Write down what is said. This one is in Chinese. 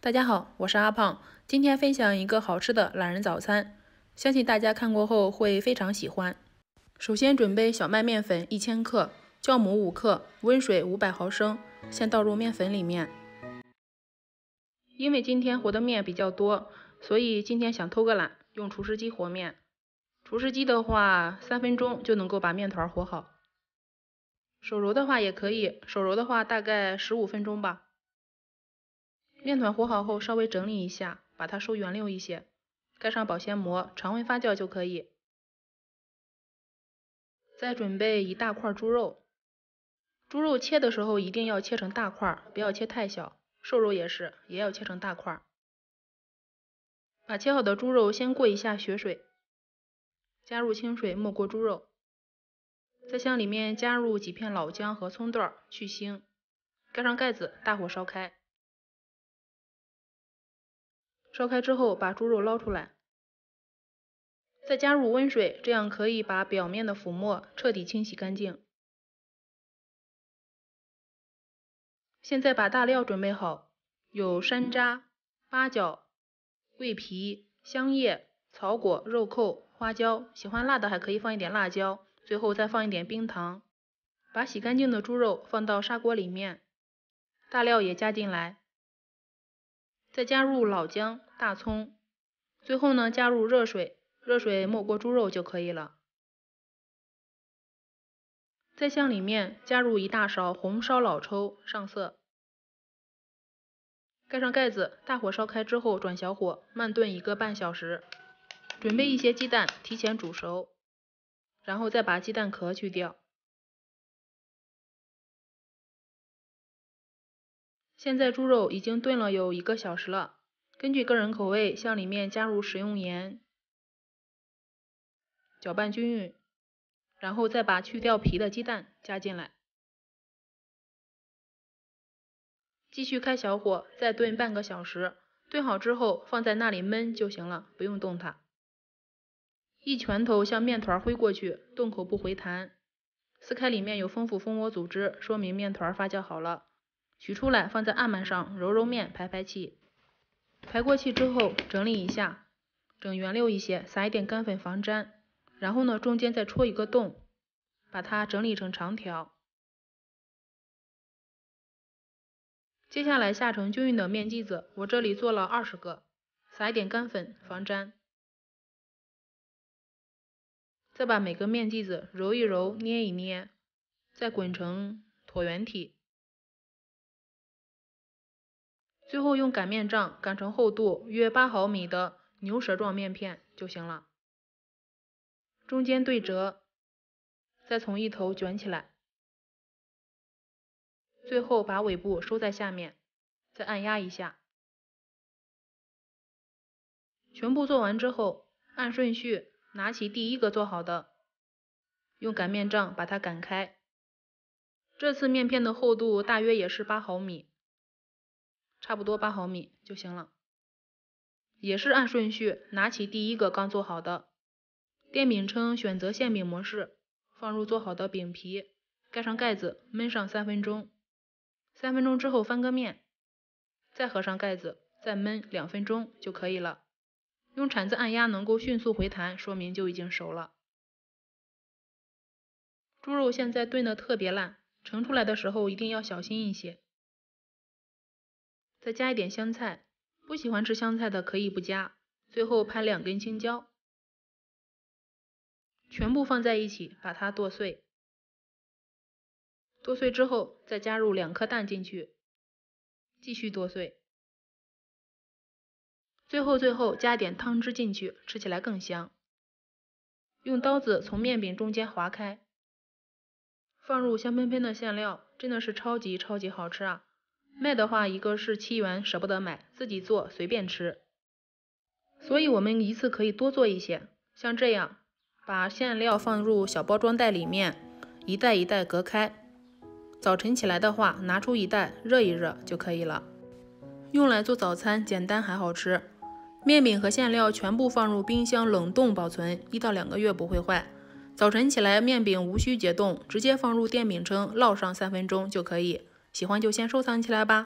大家好，我是阿胖，今天分享一个好吃的懒人早餐，相信大家看过后会非常喜欢。首先准备小麦面粉1000克，酵母5克，温水500毫升，先倒入面粉里面。因为今天和的面比较多，所以今天想偷个懒，用厨师机和面。厨师机的话，3分钟就能够把面团和好。手揉的话也可以，手揉的话大概15分钟吧。面团和好后，稍微整理一下，把它收圆溜一些，盖上保鲜膜，常温发酵就可以。再准备一大块猪肉，猪肉切的时候一定要切成大块，不要切太小。瘦肉也是，也要切成大块。把切好的猪肉先过一下血水，加入清水没过猪肉，再向里面加入几片老姜和葱段去腥，盖上盖子，大火烧开。烧开之后，把猪肉捞出来，再加入温水，这样可以把表面的浮沫彻底清洗干净。现在把大料准备好，有山楂、八角、桂皮、香叶、草果、肉蔻、花椒，喜欢辣的还可以放一点辣椒，最后再放一点冰糖。把洗干净的猪肉放到砂锅里面，大料也加进来，再加入老姜、大葱，最后呢加入热水，热水没过猪肉就可以了。再向里面加入一大勺红烧老抽上色，盖上盖子，大火烧开之后转小火慢炖1个半小时。准备一些鸡蛋，提前煮熟，然后再把鸡蛋壳去掉。现在猪肉已经炖了有1个小时了，根据个人口味向里面加入食用盐，搅拌均匀，然后再把去掉皮的鸡蛋加进来，继续开小火再炖半个小时，炖好之后放在那里焖就行了，不用动它。一拳头向面团挥过去，动口不回弹，撕开里面有丰富蜂窝组织，说明面团发酵好了。取出来放在案板上揉揉面，排排气。排过气之后整理一下，整圆溜一些，撒一点干粉防粘，然后呢中间再戳1个洞，把它整理成长条。接下来下成均匀的面剂子，我这里做了20个，撒一点干粉防粘。再把每个面剂子揉一揉，捏一捏，再滚成椭圆体。最后用擀面杖擀成厚度约8毫米的牛舌状面片就行了。中间对折，再从一头卷起来，最后把尾部收在下面，再按压一下。全部做完之后，按顺序拿起第1个做好的，用擀面杖把它擀开。这次面片的厚度大约也是8毫米。差不多8毫米就行了，也是按顺序拿起第1个刚做好的，电饼铛选择馅饼模式，放入做好的饼皮，盖上盖子焖上3分钟，3分钟之后翻个面，再合上盖子，再焖2分钟就可以了。用铲子按压能够迅速回弹，说明就已经熟了。猪肉现在炖得特别烂，盛出来的时候一定要小心一些。再加一点香菜，不喜欢吃香菜的可以不加。最后拍2根青椒，全部放在一起，把它剁碎。剁碎之后，再加入2颗蛋进去，继续剁碎。最后加点汤汁进去，吃起来更香。用刀子从面饼中间划开，放入香喷喷的馅料，真的是超级好吃啊！卖的话1个是7元，舍不得买，自己做随便吃。所以我们一次可以多做一些，像这样，把馅料放入小包装袋里面，一袋一袋隔开。早晨起来的话，拿出1袋热一热就可以了。用来做早餐，简单还好吃。面饼和馅料全部放入冰箱冷冻保存，1到2个月不会坏。早晨起来，面饼无需解冻，直接放入电饼铛烙上3分钟就可以。喜欢就先收藏起来吧。